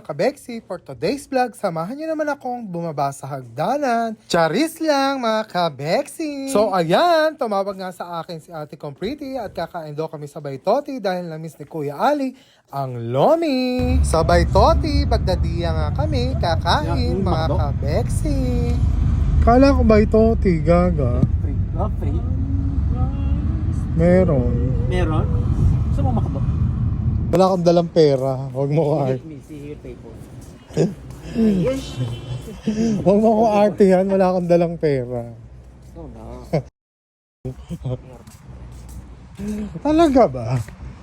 mga kabeksi, for today's vlog, samahan niyo naman akong bumaba sa hagdanan. Charis lang mga kabeksi! So ayan, tumawag nga sa akin si Ate Compriti at kakain daw kami sa Baytoti dahil na-miss ni Kuya Ali ang Lomi. Sa Baytoti, Bagdadiya nga kami kakain mga kabeksi. Kala ko Baytoti, gaga. Free? Meron. Meron? Saan mo makabot? Wala akong dalang pera. Huwag mo ko See here, PayPal. Huwag mo ko artihan. Wala akong dalang pera. No, no. Talaga ba?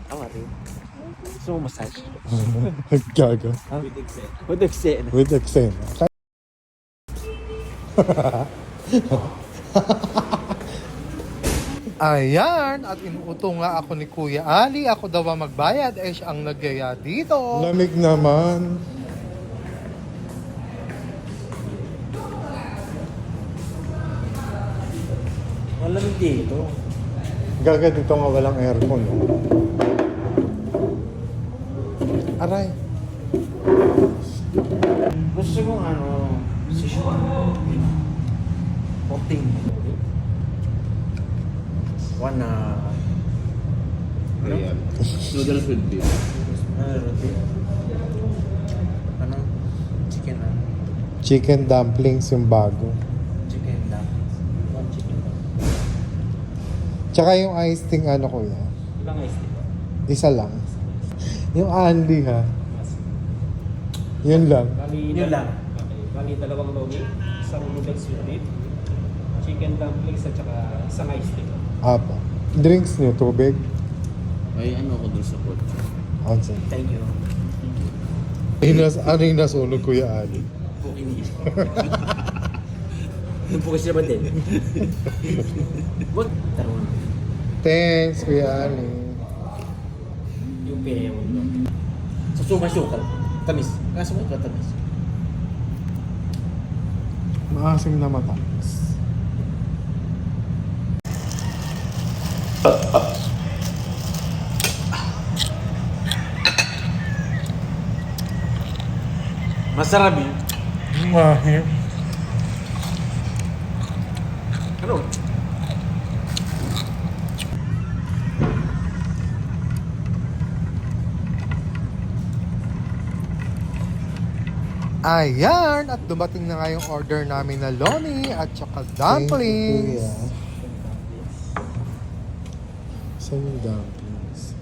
Tama rin. Gusto mo massage? Gaga. With Excel. With Excel. With Xena. Ayan, at inuuto nga ako ni Kuya Ali. Ako daw ang magbayad, siya ang nagyaya dito. Lamig naman. Malamig dito. Gaga dito nga walang aircon. No? Aray. Gusto kong Sichuan. 14. One Ayan. Noodles with beef. roti. Chicken Chicken dumplings yung bago. Chicken dumplings. One chicken dumplings. Tsaka yung iced tea kuya. Ilang ice tea? Isa lang. Yung Andy ha. Yun lang. Yun lang. Bali, dalawang lomi, isang noodles with beef, chicken dumplings at saka isang iced tea. Apa. Drinks nyo, tubig. Ay, ano ako dun sa kotse? Onsen. Thank you. Ano yung nasunog Kuya Ali? Pukin niyo. Yung pukin siya ba din? What? Tarun. Thanks Kuya Ali. Yung pere mo. Sa sumasukal. Tamis. Kaso mo ito tamis. Maasim na matamis. Masarap yun. Mahim. Ano? Ayan, at dumating na nga yung order namin na lomi at saka dumplings. Saan yung dumplings?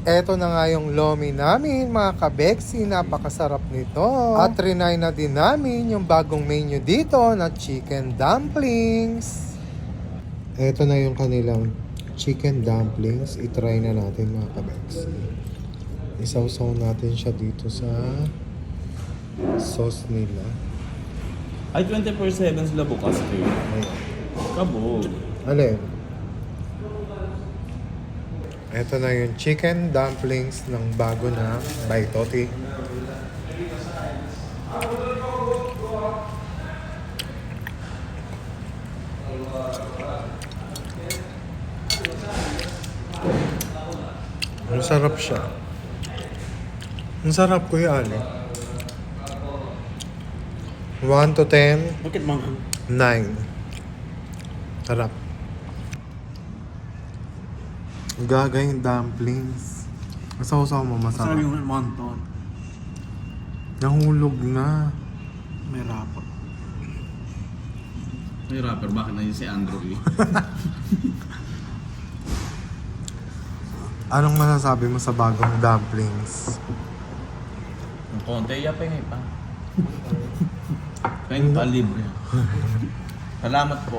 Eto na nga yung lomi namin, mga kabeksi. Napakasarap nito. At trinay na din namin yung bagong menu dito na chicken dumplings. Eto na yung kanilang chicken dumplings. I-try na natin, mga kabeksi. Isawsaw natin siya dito sa sauce nila. Ay, 24/7 sila bukas kayo. Ayan. Kabog. Alin? Ito na yung chicken dumplings ng bago na Baytoti. Ang sarap siya. Ang sarap Kuya Ali. 1 to 10, Bakit mga? 9. Sarap. Gaga yung dumplings. Masaw-saw mo, masarap. Masarap yung monton. Nahulog na. May rapot. May rapper, bakit na yun si Andrew Lee? Anong masasabi mo sa bagong dumplings? Ang konti, yapay pa. Kain pa libre. Salamat po.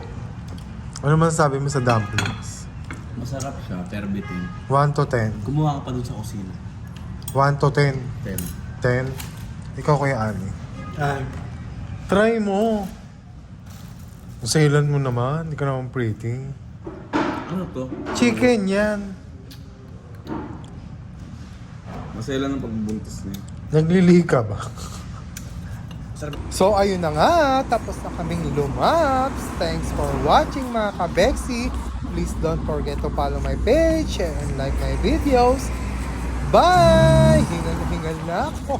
Ano masasabi mo sa dumplings? Masarap siya, pero bitin. 1 to 10. Kumuha ka pa dun sa kusina. 1 to 10. 10. 10. Ikaw Kuya Ali. Ay. Try mo. Masailan mo naman. Hindi ka naman pretty. Ano to? Chicken yan. Masaya lang ng pagbubuntis niya. Naglilihi ka ba? So ayun na nga, tapos na kaming lumaps. Thanks for watching mga kabeksi. Please don't forget to follow my page and like my videos. Bye! Hingal na hingal na. na ako.